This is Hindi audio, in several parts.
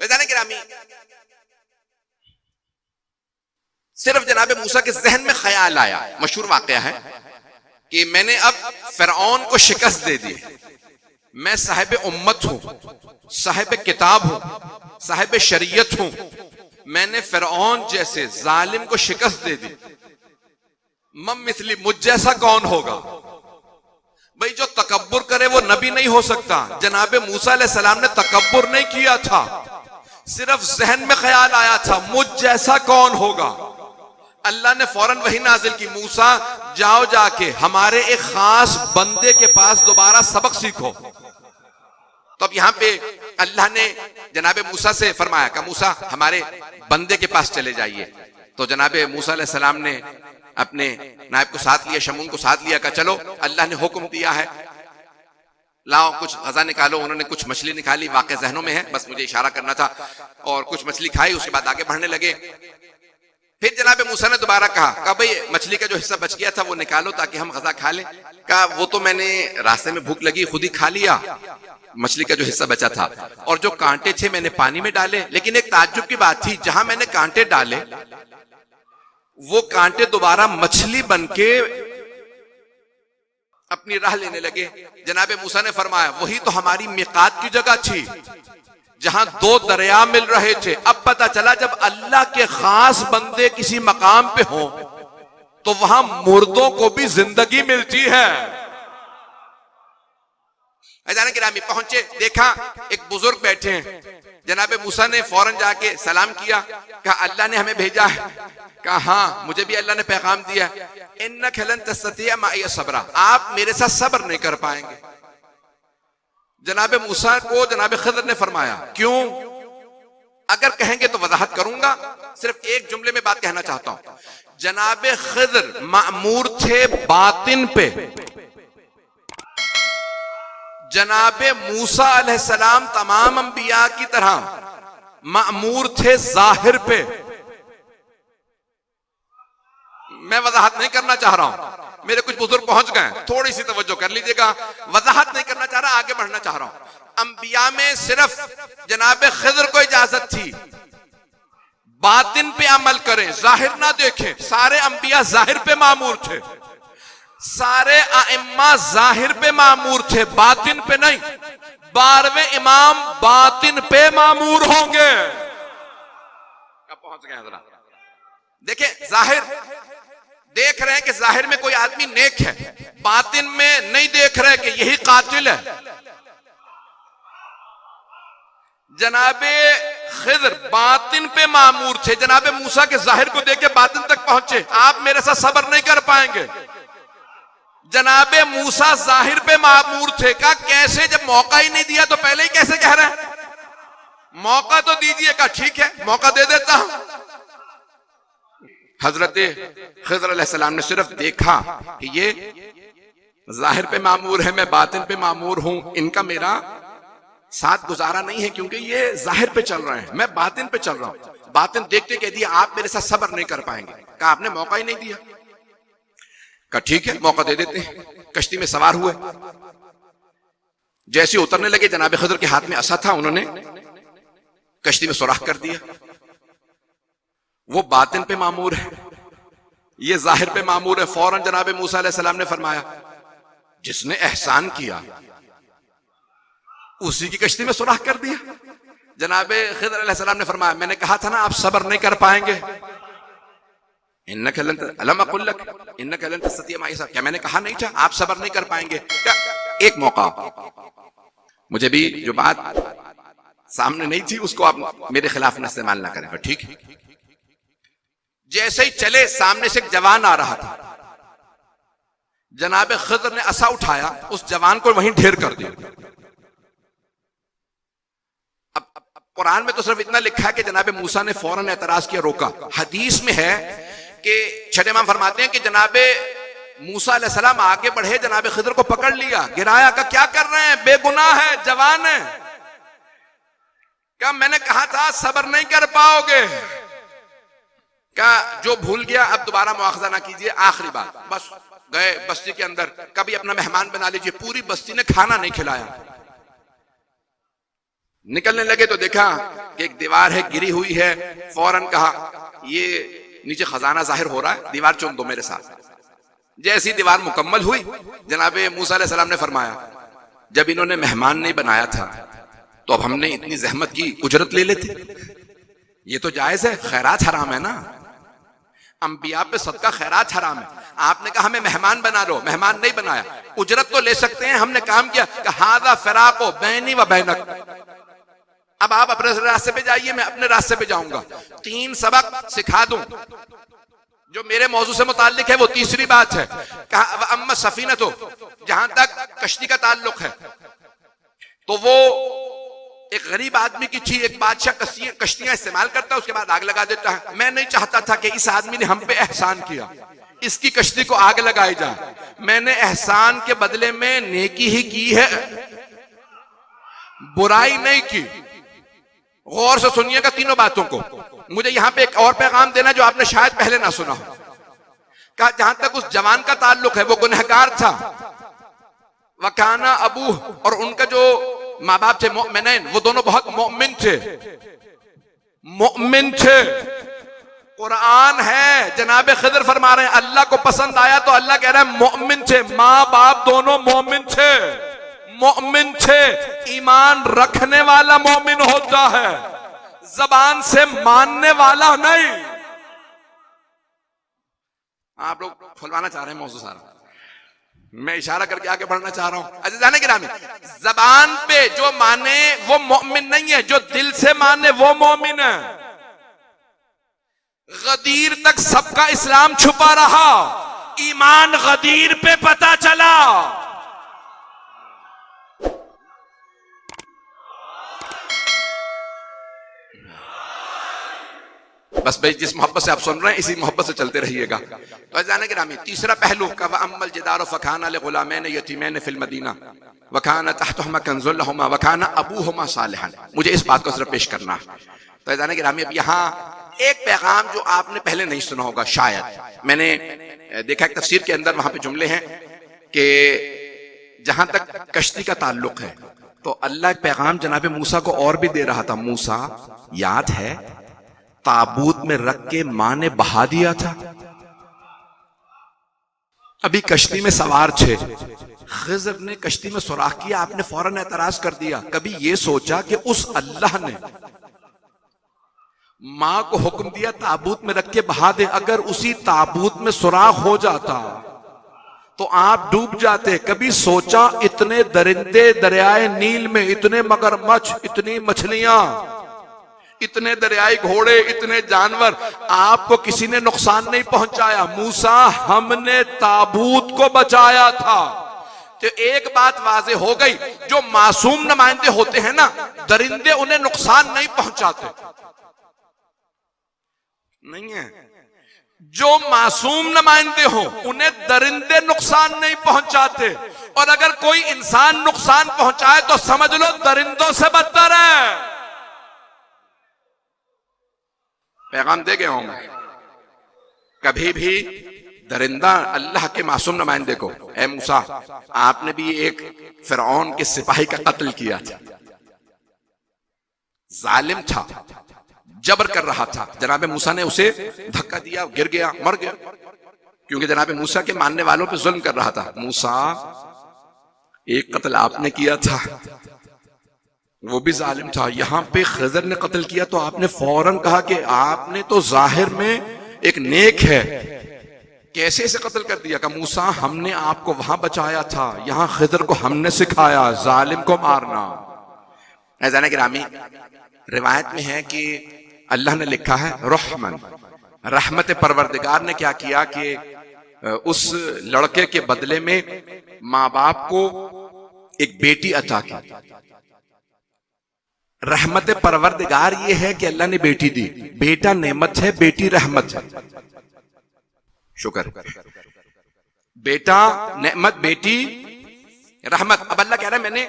फैज़ान गिरामी, सिर्फ जनाबे मूसा के जहन में ख्याल आया, मशहूर वाकया है कि मैंने अब फिरऔन को शिकस्त दे दी, मैं साहिब उम्मत हूं, साहिब किताब हूं, साहिब शरीयत हूं, मैंने फिरऔन जैसे जालिम को शिकस्त दे दी। मम मिसली, मुझ जैसा कौन होगा? भाई जो तकब्बुर करे वो नबी नहीं हो सकता। जनाबे मूसा अलैहिस्सलाम ने तकब्बुर नहीं किया था, सिर्फ जहन में ख्याल आया था मुझ जैसा कौन होगा। अल्लाह ने फौरन वही नाजिल की, मूसा जाओ जाके हमारे एक खास बंदे के पास दोबारा सबक सीखो। तो अब यहां पे अल्लाह ने जनाबे मूसा से फरमाया कि मूसा हमारे बंदे के पास चले जाइए। तो जनाबे मूसा अलैहिस्सलाम ने अपने नायब को साथ लिया, शमून को साथ लिया, का चलो अल्लाह ने हुक्म दिया है, लाओ कुछ गजा निकालो। उन्होंने कुछ मछली निकाली, वाकई जहनों में है, बस मुझे इशारा करना था, और कुछ मछली खाई, उसके बाद आगे बढ़ने लगे। फिर जनाबे मूसा ने दोबारा कहा भाई मछली का जो हिस्सा बच गया था वो निकालो ताकि हम गजा खा लें। कहा वो तो मैंने रास्ते में भूख लगी खुद ही खा लिया, मछली का जो हिस्सा बचा था, और जो कांटे थे मैंने पानी में डाले। लेकिन एक ताज्जुब की बात थी, जहां मैंने कांटे डाले वो कांटे दोबारा मछली बनके अपनी राह लेने लगे। जनाबे मूसा ने फरमाया वही तो हमारी मिकात की जगह थी, जहां दो दरिया मिल रहे थे। अब पता चला जब अल्लाह के खास बंदे किसी मकाम पे हो तो वहां मुर्दों को भी जिंदगी मिलती है। अचानक गिरामी पहुंचे, देखा एक बुजुर्ग बैठे हैं। जनाबे मूसा ने फौरन जाके सलाम किया, कहा अल्लाह ने हमें भेजा है। कहा हाँ मुझे भी अल्लाह ने पैगाम दिया, इन्नका लन तस्ततिअ मअई सबरा, आप मेरे साथ सब्र नहीं कर पाएंगे। जनाबे मूसा को जनाबे खिदर ने फरमाया क्यों? अगर कहेंगे तो वजाहत करूंगा, सिर्फ एक जुमले में बात कहना चाहता हूं। जनाबे खिदर मामूर थे बातिन पे, जनाबे मूसा अलैहिस्सलाम तमाम अंबिया की तरह मामूर थे जाहिर पे। मैं वजाहत नहीं करना चाह रहा हूं, मेरे कुछ बुजुर्ग पहुंच गए, थोड़ी सी तवज्जो कर लीजिएगा। वजाहत नहीं करना चाह रहा, आगे बढ़ना चाह रहा हूं। अंबिया में सिर्फ जनाबे खिदर को इजाजत थी बातिन पे अमल करें, जाहिर ना देखें। सारे अंबिया जाहिर पे मामूर थे, सारे आइम्मा जाहिर पे मामूर थे, बातिन पे नहीं। 12वें इमाम बातिन पे मामूर होंगे। अब पहुंच गए जरा देखें, जाहिर देख रहे हैं कि जाहिर में कोई आदमी नेक है, बातिन में नहीं देख रहे कि यही कातिल है। जनाबे खिदर बातिन पे मामूर थे, जनाबे मूसा के जाहिर को देख के बातिन तक पहुंचे, आप मेरे साथ सब्र नहीं कर पाएंगे। जनाबे मूसा जाहिर पे मामूर थे, का कैसे? जब मौका ही नहीं दिया तो पहले ही कैसे कह रहे हैं? मौका तो दीजिए। का ठीक है मौका दे देता हूं। हजरत खिदर अलैहिस्सलाम ने सिर्फ देखा कि ये जाहिर पे मामूर है, मैं बातिन पे मामूर हूं, इनका मेरा साथ गुजारा नहीं है क्योंकि ये जाहिर पे चल रहे हैं, मैं बातिन पे चल रहा हूं। बातिन देखते कह दिया आप मेरे साथ सब्र नहीं कर पाएंगे। कहा आपने मौका ही नहीं दिया। कहा ठीक है मौका दे देते हैं। कश्ती में सवार हुए, जैसे उतरने लगे जनाबे खिदर के हाथ में असा था, उन्होंने कश्ती में सुराख कर दिया। वो बातिन पे मामूर है, ये जाहिर पे मामूर है। फौरन जनाबे मूसा अलैहिस्सलाम ने फरमाया जिसने एहसान किया उसी की कश्ती में सुराख कर दिया। जनाबे खिदर अलैहिस्सलाम ने फरमाया मैंने कहा था ना आप सब्र नहीं कर पाएंगे। इन्नका लन अलम अकुल लक इन्नका लन तस्ततिअ मअई सबरा, क्या मैंने कहा नहीं था आप सब्र नहीं कर पाएंगे? क्या एक मौका, मुझे भी जो बात सामने नहीं थी उसको आप मेरे खिलाफ न इस्तेमाल ना करें। ठीक है। जैसे ही चले सामने से एक जवान आ रहा था, जनाबे खिदर ने असा उठाया, उस जवान को वहीं ढेर कर दिया। अब कुरान में तो सिर्फ इतना लिखा है कि जनाबे मूसा ने फौरन एतराज किया, रोका। हदीस में है कि छठे इमाम फरमाते हैं कि जनाबे मूसा अलैहिस्सलाम आगे बढ़े, जनाबे खिदर को पकड़ लिया, गिराया। का क्या कर रहे हैं? बेगुनाह है, जवान है। क्या मैंने कहा था सब्र नहीं कर पाओगे? क्या जो भूल गया अब दोबारा मुआखजा ना कीजिए, आखिरी बात। बस गए बस्ती के अंदर, कभी अपना मेहमान बना लीजिए, पूरी बस्ती ने खाना नहीं खिलाया। निकलने लगे तो देखा कि एक दीवार है गिरी हुई है। फौरन कहा ये नीचे खजाना जाहिर हो रहा है, दीवार चुन दो मेरे साथ। जैसी दीवार मुकम्मल हुई, जनाब मूसा अलैहि सलाम ने फरमाया जब इन्होंने मेहमान नहीं बनाया था तो अब हमने इतनी जहमत की, उजरत ले लेते। ये तो जायज है, खैरात हराम है ना, अंबिया पे सदका खैरात हराम है। आपने कहा हमें मेहमान बना लो, मेहमान नहीं बनाया, उजरत तो ले सकते हैं। हमने काम किया कि हादा फिराको बैनी व बैनक, अब आप अपने रास्ते पे जाइए, मैं अपने रास्ते पे जाऊंगा। 3 सबक सिखा दूं जो मेरे मौजू से मुताल्लिक है। वो तीसरी बात है, कहा अम्मा सफीना, तो जहां तक कश्ती का ताल्लुक है तो वो एक गरीब आदमी की थी। एक बादशाह कश्तियां इस्तेमाल करता है, उसके बाद आग लगा देता है। मैं नहीं चाहता था कि इस आदमी ने हम पे एहसान किया, इसकी कश्ती को आग लगाई जाए। मैंने एहसान के बदले में नेकी ही की है, बुराई नहीं की। गौर से सुनिएगा तीनों बातों को। मुझे यहां पे एक और पैगाम देना जो आपने शायद पहले ना सुना हो। कहा जहां तक उस जवान का ताल्लुक है, वो गुनहगार था। वकाना अबू, और उनका जो माँ बाप थे मोमिनीन, वो दोनों बहुत मोमिन थे, मोमिन थे। कुरान है, जनाब खिदर फरमा रहे हैं अल्लाह को पसंद आया तो अल्लाह कह रहा है मोमिन थे, माँ बाप दोनों मोमिन थे, मोमिन थे। ईमान रखने वाला मोमिन होता है, जबान से मानने वाला नहीं। आप लोग खुलवाना चाह रहे हैं मौजूद सारा, मैं इशारा करके आगे बढ़ना चाह रहा हूं। अच्छा जाने गिरामी, जबान पे जो माने वो मोमिन नहीं है, जो दिल से माने वो मोमिन है। गदीर तक सबका इस्लाम छुपा रहा, ईमान गदीर पे पता चला। बस भाई जिस मोहब्बत से आप सुन रहे हैं इसी मोहब्बत से चलते रहिएगा। तो जाने के नामी तीसरा पहलू का वअम्मल जिदार फकाना लिगुलामैन यतीमैन फिल मदीना वकाना तहतहुमा कंजुल लहुमा वकाना अबूहुमा सालिहन। मुझे इस बात को सिर्फ पेश करना है। तो जाने के नामी अब यहाँ एक पैगाम जो आपने पहले नहीं सुना होगा, शायद मैंने देखा एक तफसीर के अंदर वहां पे जुमले हैं कि जहां तक कश्ती का ताल्लुक है तो अल्लाह एक पैगाम जनाब मूसा को और भी दे रहा था। मूसा, याद है ताबूत में रख के मां ने बहा दिया था, अभी कश्ती में सवार थे, खिज़र ने कश्ती में सुराख किया, आपने फौरन एतराज कर दिया। कभी ये सोचा कि उस अल्लाह ने मां को हुक्म दिया ताबूत में रख के बहा दे, अगर उसी ताबूत में सुराख हो जाता तो आप डूब जाते। कभी सोचा इतने दरिंदे दरियाए नील में, इतने मगरमच्छ, इतनी मछलियां, इतने दरियाई घोड़े, इतने जानवर, आपको किसी ने नुकसान नहीं पहुंचाया। मूसा, हमने ताबूत को बचाया था। तो एक बात वाज़ेह हो गई, जो मासूम नुमाइंदे होते हैं ना, दरिंदे उन्हें नुकसान नहीं पहुंचाते, नहीं है। जो मासूम नुमाइंदे हो उन्हें दरिंदे नुकसान नहीं पहुंचाते, और अगर कोई इंसान नुकसान पहुंचाए तो समझ लो दरिंदों से बदतर है। पैगाम दे गया हूं मैं, कभी भी दरिंदा अल्लाह के मासूम नुमाइंदे को, ए मूसा आपने भी एक फिरौन के सिपाही का कत्ल किया था, जालिम था, जबर कर रहा था, जनाब मूसा ने उसे धक्का दिया, गिर गया, मर गया, क्योंकि जनाब मूसा के मानने वालों पे जुल्म कर रहा था। मूसा, एक कत्ल आपने किया था, वो भी जालिम था, यहां पे खिज़र ने कत्ल किया तो आपने फौरन कहा कि आपने तो जाहिर में एक नेक है, कैसे इसे कत्ल कर दिया? कहा मूसा, हमने आपको वहां बचाया था, यहां खिज़र को हमने सिखाया जालिम को मारना। ऐज़ान गिरामी, रिवायत में है कि अल्लाह ने लिखा है रहमन, रहमत परवरदिगार ने क्या किया कि उस लड़के के बदले में माँ बाप को एक बेटी अता की। रहमत परवरदिगार ये है कि अल्लाह ने बेटी दी, बेटा नेमत है, बेटी रहमत है, शुक्र, बेटा नेमत, बेटी रहमत। अब अल्लाह कह रहा है मैंने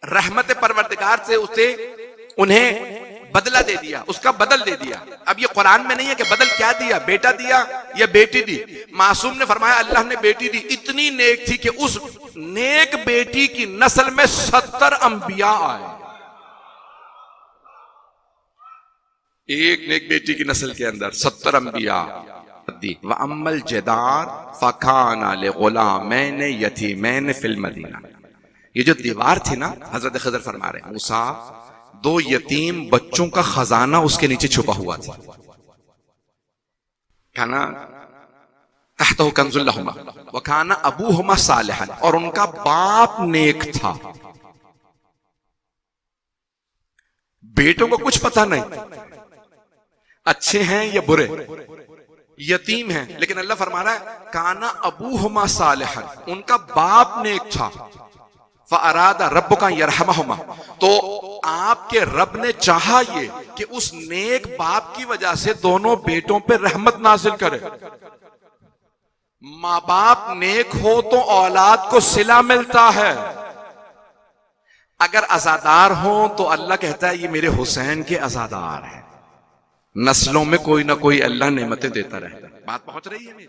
रहमत परवरदिगार से उसे उन्हें बदला दे दिया, उसका बदल दे दिया। अब ये कुरान में नहीं है कि बदल क्या दिया, बेटा दिया या बेटी दी। मासूम ने फरमाया अल्लाह ने बेटी दी, इतनी नेक थी कि उस नेक बेटी की नस्ल में 70 अंबिया आए। एक नेक बेटी की नस्ल के अंदर 70 अंबिया। व अम्मल जदार फकाना लिगुलामैन यतीमैन फिल मदीना। ये जो दीवार थी ना, हजरत खजर फरमा रहे मूसा, 2 यतीम बच्चों का खजाना उसके नीचे छुपा हुआ था। खाना तहतहु कंजुल लहुमा व काना अबूहुमा सालिहन, और उनका बाप नेक था। बेटों को कुछ पता नहीं अच्छे हैं या बुरे, यतीम हैं, लेकिन अल्लाह फरमा रहा है काना अबूहुमा सालिहन, उनका बाप नेक था। फअरादा रब्बुका यरहमहुमा, तो आपके रब ने चाहा ये कि उस नेक बाप की वजह से दोनों बेटों पे रहमत नाजिल करे। माँ बाप नेक हो तो औलाद को सिला मिलता है, अगर अजादार हो तो अल्लाह कहता है ये मेरे हुसैन के अजादार हैं। नस्लों में कोई ना कोई अल्लाह नेमतें देता रहता है। बात पहुंच रही है मेरी?